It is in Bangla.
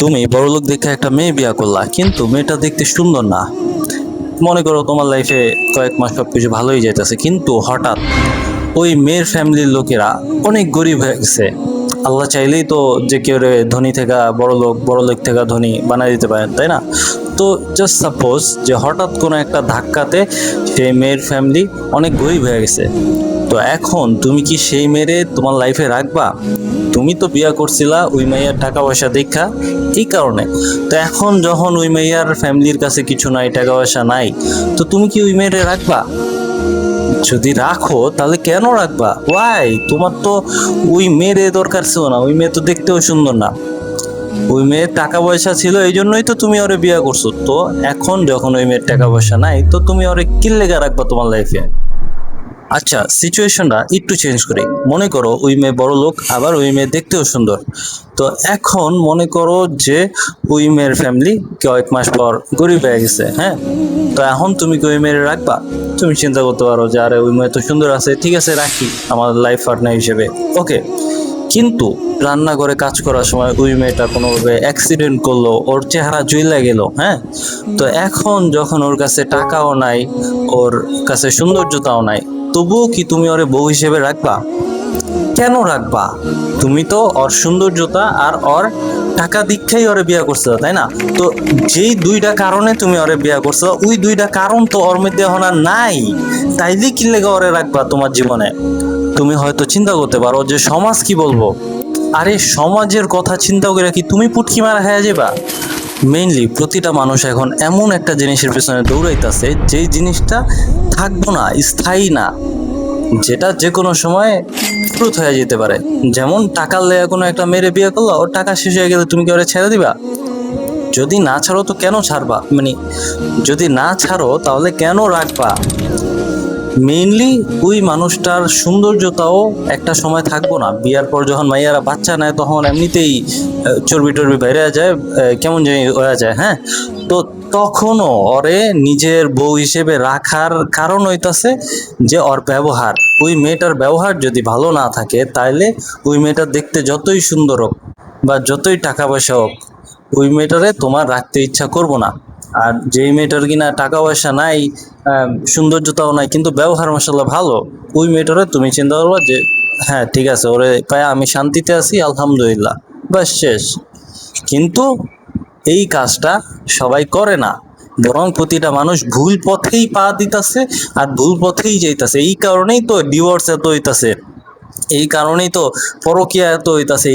তুমি বড়লোক দেখে একটা মেয়ে বিয়ে করলা, কিন্তু মেয়েটা দেখতে সুন্দর না। মনে করো তোমার লাইফে কয়েক মাস সবকিছু ভালোই যাইতেছে, কিন্তু হঠাৎ ওই মেয়ের ফ্যামিলির লোকেরা অনেক গরিব হয়ে গেছে। আল্লাহ চাইলেই তো যে কেউ ধনী থেকে বড়লোক, বড়লোক থেকে ধনী বানাই দিতে পারেন, তাই না? তো জাস্ট সাপোজ যে হঠাৎ কোনো একটা ধাক্কাতে সেই মেয়ের ফ্যামিলি অনেক গরিব হয়ে গেছে। তো এখন তুমি কি সেই মেয়েরে তোমার লাইফে রাখবা? তুমি তো বিয়া করছিলা ওই মেয়ের টাকা পয়সা দেখা, এই কারণে। তো এখন যখন ওই মেয়ের ফ্যামিলির কাছে কিছু নাই, টাকা পয়সা নাই, তো তুমি কি ওই মেয়েরে রাখবা? যদি রাখো তাহলে কেন রাখবা? ওয়াই? তোমার তো ওই মেয়ের দরকার ছিল না, ওই মেয়ে তো দেখতেও সুন্দর না। ওই মেয়ের টাকা পয়সা ছিল, এই জন্যই তো তুমি ওরে বিয়ে করছো। তো এখন যখন ওই মেয়ের টাকা পয়সা নাই, তো তুমি ওরে কি লেগে রাখবা তোমার লাইফে? আচ্ছা, সিচুয়েশনটা একটু চেঞ্জ করি। মনে করো ওই মেয়ে বড় লোক, আবার ওই মেয়ে দেখতেও সুন্দর। তো এখন মনে করো যে ওই মেয়ের ফ্যামিলি কয়েক মাস পর গরিব হয়ে গেছে, হ্যাঁ? তো এখন তুমি কি ওই মেয়ের রাখবা? তুমি চিন্তা করতে পারো যে আরে ওই মেয়ে তো সুন্দর আছে, ঠিক আছে রাখি আমার লাইফ পার্টনার হিসেবে, ওকে। কিন্তু রান্নাঘরে কাজ করার সময় ওই মেয়েটা কোনোভাবে অ্যাক্সিডেন্ট করলো, ওর চেহারা জ্বলে গেল, হ্যাঁ? তো এখন যখন ওর কাছে টাকাও নাই, ওর কাছে সৌন্দর্যতাও নাই, তবুও কি তুমি ওরে বউ হিসেবে রাখবা? কেন রাখবা? তুমি তো ওর সৌন্দর্যতা আর ওর টাকা দীক্ষাই ওরে বিয়ে করছো, তাই না? তো যেই দুইটা কারণে তুমি ওরে বিয়ে করছো, ওই দুইটা কারণ তো ওর মধ্যে এখন আর নাই। তাইলে কি লেগে ওরে রাখবা তোমার জীবনে? তুমি হয়তো চিন্তা করতে পারো যে সমাজ কি বলবো। আরে সমাজের কথা চিন্তা করে কি তুমি পুটকি মারা হয়ে যাবা? মেইনলি প্রতিটা মানুষ এখন এমন একটা জিনিসের পেছনে দৌড়াইতেছে, যেই জিনিসটা থাকবো না, স্থায়ী না, যেটা যে কোনো সময় ফ্রুত হয়ে যেতে পারে। যেমন টাকার লেগে কোনো একটা মেরে বিয়ে করলো, ওর টাকা শেষ হয়ে গেলে তুমি কি ওরে ছেড়ে দিবা? যদি না ছাড়ো তো কেন ছাড়বা? মানে যদি না ছাড়ো তাহলে কেন রাখবা? মেইনলি ওই মানুষটার সৌন্দর্যতাও একটা সময় থাকবো না। বিয়ার পর যখন মাইয়ারা বাচ্চা নেয়, তখন এমনিতেই চর্বি টর্বি বাইরে যায়, কেমন জানি হয়ে যায়, হ্যাঁ? তো তখনও ওরে নিজের বউ হিসেবে রাখার কারণ হইতাছে যে ওর ব্যবহার। ওই মেয়েটার ব্যবহার যদি ভালো না থাকে, তাইলে ওই মেয়েটা দেখতে যতই সুন্দর হোক বা যতই টাকা পয়সা হোক, ওই মেয়েটারে তোমার রাখতে ইচ্ছা করবো না। আর যেই মেয়েটার কিনা টাকা পয়সা নাই, সৌন্দর্যতাও নাই, কিন্তু ব্যবহার মাসাল্লাহ ভালো, ওই মেয়েটারে তুমি চিন্তা করবা যে হ্যাঁ ঠিক আছে, ওরে পায়ে আমি শান্তিতে আছি আলহামদুলিল্লাহ, বাস শেষ। কিন্তু এই কাজটা সবাই করে না, বরং প্রতিটা মানুষ ভুল পথেই পা দিতেছে আর ভুল পথেই যাইতাছে। এই কারণেই তো ডিভোর্স এত হইতাছে, এই কারণেই তো পরকীয়া এত হইতাছে।